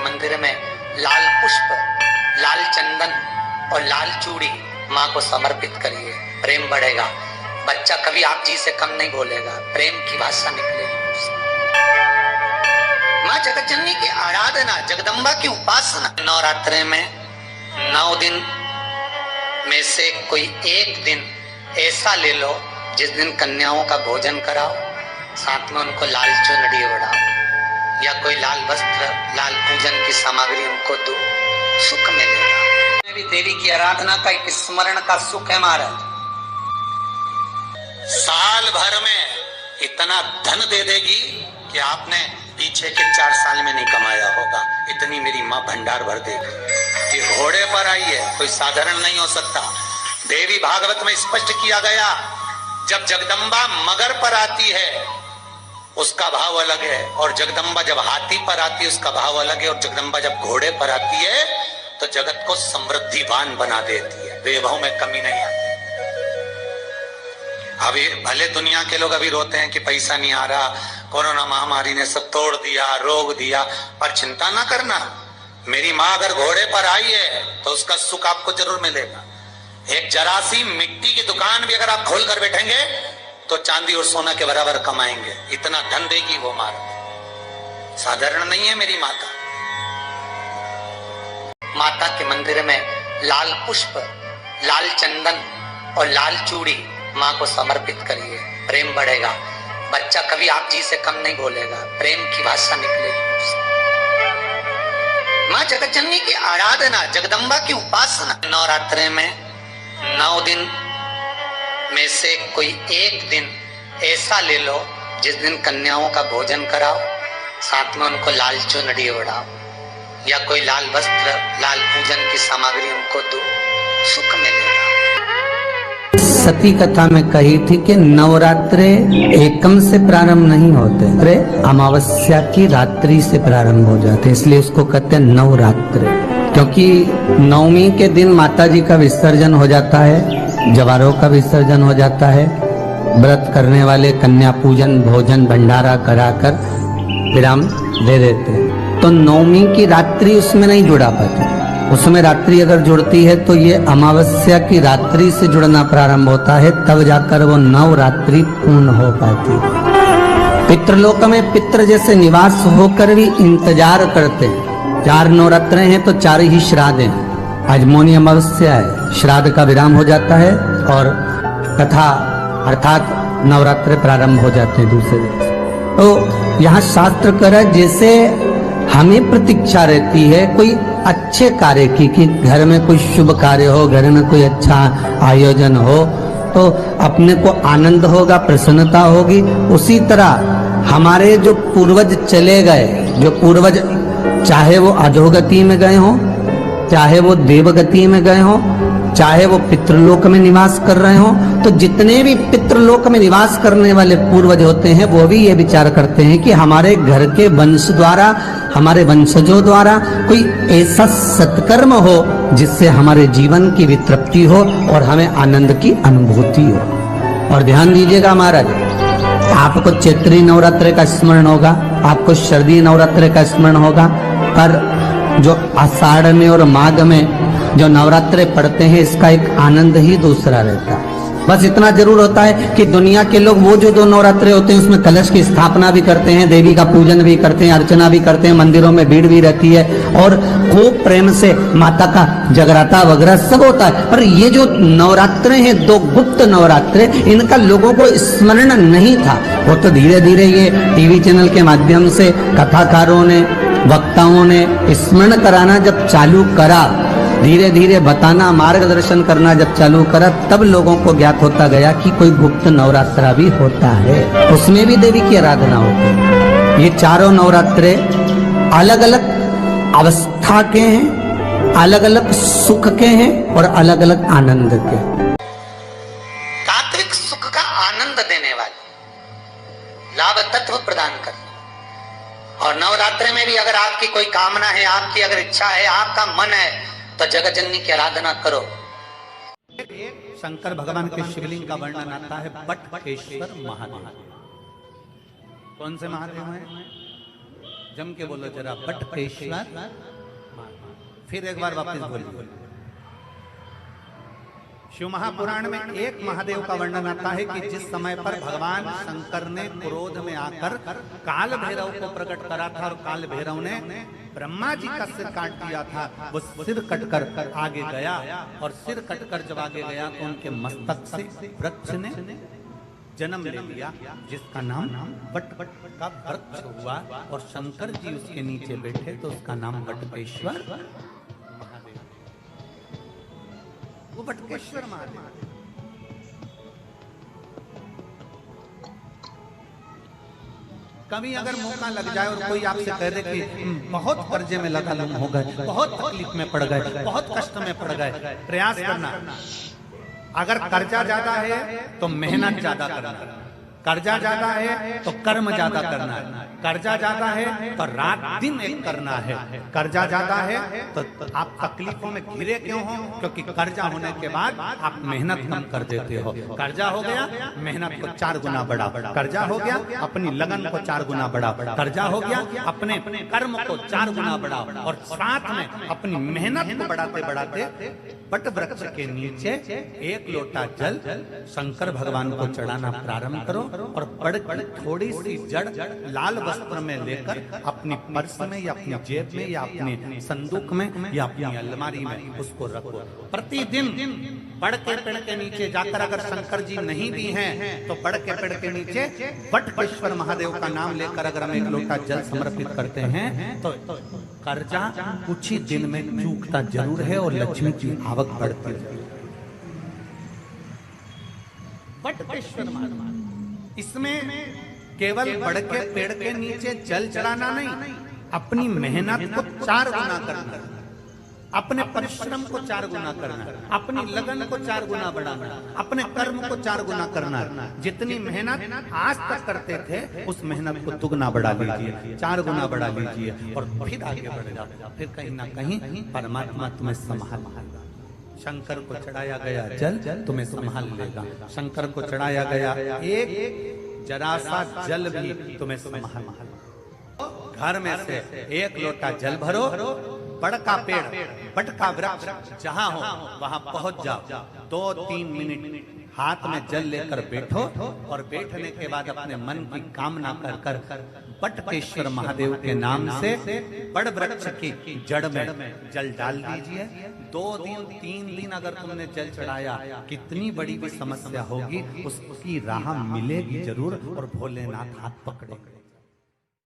मंदिर में लाल पुष्प, लाल चंदन और लाल चूड़ी माँ को समर्पित करिए, प्रेम बढ़ेगा। बच्चा कभी आप जी से कम नहीं बोलेगा, प्रेम की भाषा निकलेगी। माँ जगत जननी की आराधना, जगदम्बा की उपासना। नवरात्रे में 9 दिन में से कोई एक दिन ऐसा ले लो जिस दिन कन्याओं का भोजन कराओ, साथ में उनको लाल चुनरी ओढ़ाओ या कोई लाल वस्त्र, लाल पूजन की सामग्री उनको दो, सुख मिलेगा। भी देवी की आराधना का एक स्मरण का सुख है महाराज। साल भर में इतना धन दे देगी कि आपने पीछे के 4 साल में नहीं कमाया होगा, इतनी मेरी माँ भंडार भर देगी। ये घोड़े पर आई है, कोई साधारण नहीं हो सकता। देवी भागवत में स्पष्ट किया गया, जब जगदम्बा मगर पर आती है उसका भाव अलग है, और जगदम्बा जब हाथी पर आती है उसका भाव अलग है, और जगदम्बा जब घोड़े पर आती है तो जगत को समृद्धिवान बना देती है, वैभव में कमी नहीं आती। अभी भले दुनिया के लोग अभी रोते हैं कि पैसा नहीं आ रहा, कोरोना महामारी ने सब तोड़ दिया, रोग दिया, पर चिंता ना करना, मेरी माँ अगर घोड़े पर आई है तो उसका सुख आपको जरूर मिलेगा। एक जरा सी मिट्टी की दुकान भी अगर आप खोल कर बैठेंगे तो चांदी और सोना के बराबर कमाएंगे, इतना धन देगी वो माता, साधारण नहीं है मेरी माता। माता के मंदिर में लाल पुष्प, लाल चंदन और लाल चूड़ी माँ को समर्पित करिए, प्रेम बढ़ेगा। बच्चा कभी आप जी से कम नहीं बोलेगा, प्रेम की भाषा निकलेगी। माँ जगत जननी की आराधना, जगदम्बा की उपासना। नवरात्रे में 9 दिन में से कोई एक दिन ऐसा ले लो जिस दिन कन्याओं का भोजन कराओ, साथ में उनको लाल चुनरी ओढ़ाओ या कोई लाल वस्त्र, लाल पूजन की सामग्री उनको दो, सुख मिलेगा। सती कथा में कही थी कि नवरात्रे एकम से प्रारंभ नहीं होते, अरे अमावस्या की रात्रि से प्रारंभ हो जाते, इसलिए उसको कहते हैं नवरात्रे। क्योंकि 9वीं के दिन माता जी का विसर्जन हो जाता है, जवारों का विसर्जन हो जाता है, व्रत करने वाले कन्या पूजन, भोजन, भंडारा कराकर विराम दे देते हैं। तो 9वीं की रात्रि उसमें नहीं जुड़ा पाती, उसमें रात्रि अगर जुड़ती है तो ये अमावस्या की रात्रि से जुड़ना प्रारंभ होता है, तब जाकर वो नवरात्रि पूर्ण हो पाती है। पितृलोक में पितृ जैसे निवास होकर भी इंतजार करते हैं। 4 नवरात्रे हैं तो 4 ही श्राद्ध हैं। आज मौनी अमावस्या है, श्राद्ध का विराम हो जाता है और कथा अर्थात नवरात्रे प्रारंभ हो जाते हैं दूसरे दिन। तो यहाँ शास्त्र कह रहा है जैसे हमें प्रतीक्षा रहती है कोई अच्छे कार्य की, कि घर में कोई शुभ कार्य हो, घर में कोई अच्छा आयोजन हो तो अपने को आनंद होगा, प्रसन्नता होगी। उसी तरह हमारे जो पूर्वज चले गए, जो पूर्वज चाहे वो अधोगति में गए हों, चाहे वो देवगति में गए हों, चाहे वो पितृलोक में निवास कर रहे हों, तो जितने भी पितृलोक में निवास करने वाले पूर्वज होते हैं वो भी ये विचार करते हैं कि हमारे घर के वंश द्वारा, हमारे वंशजों द्वारा कोई ऐसा सत्कर्म हो जिससे हमारे जीवन की वितृप्ति हो और हमें आनंद की अनुभूति हो। और ध्यान दीजिएगा महाराज, आपको चैत्री नवरात्रि का स्मरण होगा, आपको शरदी नवरात्रि का स्मरण होगा, पर जो आषाढ़ में और माघ में जो नवरात्रे पढ़ते हैं इसका एक आनंद ही दूसरा रहता है। बस इतना जरूर होता है कि दुनिया के लोग वो जो 2 नवरात्रे होते हैं उसमें कलश की स्थापना भी करते हैं, देवी का पूजन भी करते हैं, अर्चना भी करते हैं, मंदिरों में भीड़ भी रहती है और खूब प्रेम से माता का जगराता वगैरह सब होता है। पर ये जो नवरात्रे हैं, 2 गुप्त नवरात्रे, इनका लोगों को स्मरण नहीं था। वो तो धीरे धीरे ये टीवी चैनल के माध्यम से कथाकारों ने, वक्ताओं ने स्मरण कराना जब चालू करा, धीरे धीरे बताना, मार्गदर्शन करना जब चालू करा, तब लोगों को ज्ञात होता गया कि कोई गुप्त नवरात्रा भी होता है, उसमें भी देवी की आराधना होती है। ये 4 नवरात्रे अलग अलग अवस्था के हैं, अलग अलग सुख के हैं और अलग अलग आनंद के। तात्विक सुख का आनंद देने वाले, लाभ तत्व प्रदान करने। और नवरात्रि में भी अगर आपकी कोई कामना है, आपकी अगर इच्छा है, आपका मन है, तो जगत जननी की आराधना करो। शंकर भगवान के शिवलिंग का वर्णन आता है बटकेश्वर महादेव। कौन से महादेव हैं? जम के बोलो जरा, बटकेश्वर। फिर एक बार वापस बोलिए। शिव महापुराण में एक महादेव का वर्णन आता है कि जिस समय पर भगवान शंकर ने क्रोध में आकर काल भैरव को प्रकट करा था और काल भैरव ने ब्रह्मा जी का सिर काट दिया था, वो सिर कटकर आगे गया और सिर कटकर जब आगे गया तो उनके मस्तक से वृक्ष ने जन्म ले लिया, जिसका नाम बट का वृक्ष हुआ और शंकर जी उसके नीचे बैठे तो उसका नाम बटकेश्वर महादेव। वो बटकेश्वर महादेव। कभी अगर मौका लग जाए और कोई आपसे कह दे कि बहुत कर्जे में लगा लुम हो गए, बहुत तकलीफ में पड़ गए, बहुत कष्ट में पड़ गए, प्रयास करना। अगर कर्जा ज्यादा है तो मेहनत ज्यादा करना, कर्जा ज्यादा है तो कर्म ज्यादा करना है, कर्जा ज्यादा है तो रात दिन एक करना है, कर्जा ज्यादा है तो आप तकलीफों में घिरे क्यों हो? क्योंकि कर्जा होने के बाद आप मेहनत कम कर देते हो। कर्जा हो गया, मेहनत को 4 गुना बढ़ा, कर्जा हो गया, अपनी लगन को 4 गुना बढ़ा, कर्जा हो गया, अपने कर्म को 4 गुना बढ़ा और साथ में अपनी मेहनत को बढ़ाते बढ़ाते बट वृक्ष के नीचे 1 लोटा जल शंकर भगवान को चढ़ाना प्रारंभ करो और बड़ की थोड़ी सी जड़ लाल वस्त्र में लेकर अपनी पर्स में या अपनी जेब में या अपने संदूक में या अपनी अलमारी में उसको रखो। प्रतिदिन बड़ के पेड़ के नीचे जाकर अगर शंकर जी नहीं भी हैं तो बड़ के पेड़ के नीचे बटकेश्वर महादेव का नाम लेकर अगर हम 1 लोटा जल समर्पित करते हैं तो कर्जा कुछ ही दिन में चूकता जरूर है और लक्ष्मी की आवक बढ़ती है। बटकेश्वर महादेव। इसमें केवल बड़ के पेड़ के नीचे जल चढ़ाना नहीं, अपनी मेहनत को 4 गुना करना, अपने परिश्रम को 4 गुना करना, अपनी लगन को 4 गुना बढ़ाना, अपने कर्म को 4 गुना करना। जितनी मेहनत आज तक करते थे उस मेहनत को दुगना बढ़ा लीजिए, 4 गुना बढ़ा लीजिए और फिर आगे बढ़ जाओ। फिर कहीं ना कहीं परमात्मा तुम्हें संभाल लेगा। शंकर को चढ़ाया गया जल तुम्हें संभाल लेगा। शंकर को चढ़ाया गया एक जरा सा जल भी तुम्हें संभाल। घर में से 1 लोटा जल भरो, बड़ का पेड़, बट का वृक्ष जहां हो वहां पहुंच जाओ, 2-3 मिनट हाथ में जल लेकर बैठो और बैठने के बाद अपने मन की कामना कर बटकेश्वर महादेव के नाम से बड़ वृक्ष की जड़ में जल डाल दीजिए। 2 दिन 3 दिन अगर तुमने जल चढ़ाया, कितनी बड़ी भी समस्या होगी उसकी राह मिलेगी जरूर और भोलेनाथ हाथ पकड़ेंगे।